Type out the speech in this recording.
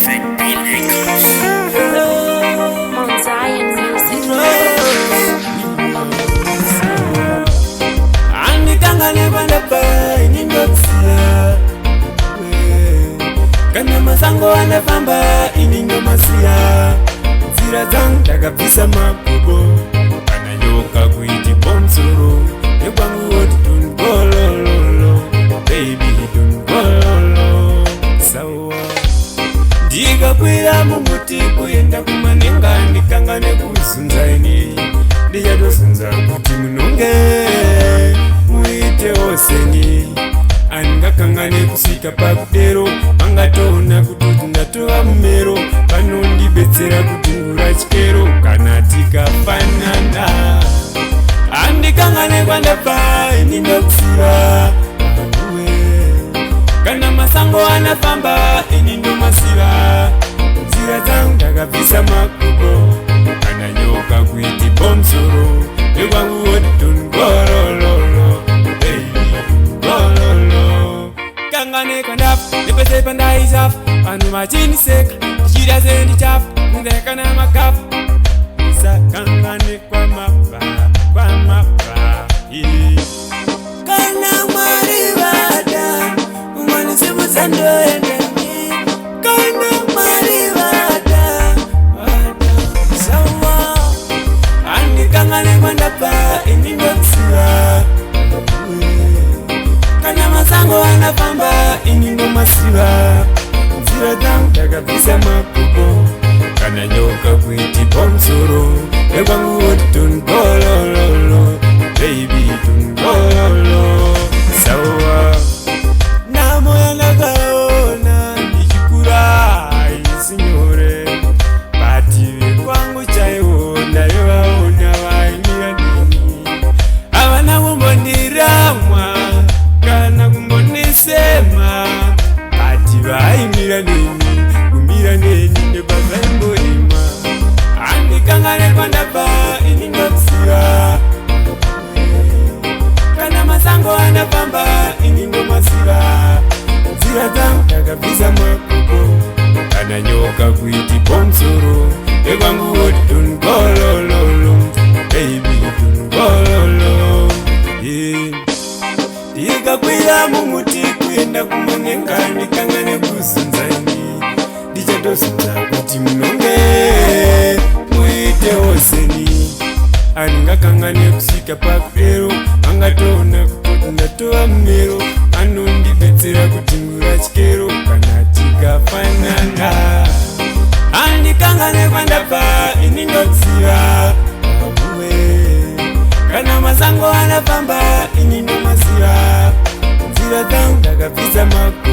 Zimfish. Mount Zion Music. Andikangane kwandapa inindopsia kana masango anafamba iningomasiya nzira zangu takabvisa magogo kana nyoka kuiti bomsoro nekwangu woti tunbolololo baby tunbololo sawa ndikakwira mumuti kuenda kumanenga ndikangane kuzunzaini ndichatozunza kuti munonge muite oseni andingakangane kusvika pakudero angatoona kuti ndatova mumero panondibetsera kuti ngura chikero kana tikafanana andikangane kwandabva ini ndokusiva kana masango anafamba ini ndomasiva nzira dzangu ndakabvisa magogo kana nyoka kuiti bomsoro nekwangu woti tungorololo kangane kwandafu nepese pandaisafu vanhu vachiniseka tichida sendichafu ndekana makafu sakangane kwamabva kana mwari vada umwani simudzandoendeni kana mwari vada sawa andikangane kwandabva ini ndokusiva kana masango anafamba ini ndomasiva nzira dzangu takabvisa magogo kana nyoka kuiti bomsoro nekwangu woti tunbolololo baby tunbololo sawa namo yandakaona ndichikura isinyore pativi kwangu chaiwo ndaivaona vaimira nini havana kumbondiramwa kana kumbonisema ati vaimira neni kumbira neni nepavaimboima andikangane kwandabva ini ndokusiva kana masango anafamba ini ndomasiva nzira dzangu takabvisa magogo kana nyoka kuiti bomsoro nekwangu woti tungolololo baby tungololo ndikakwira mumuti kuenda kumanenga ndikangane kuzunzaini ndichatozunza kuti munonge muite oseni andingakangane kusvika pakudero angatoona kuti ndatova mumero anondibetsera kuti ngura chikero kana tikafanana andikangane kwandabva ini ndokusiva kana masango anafamba ini ndomasiva nzira dzangu ndakabvisa magogo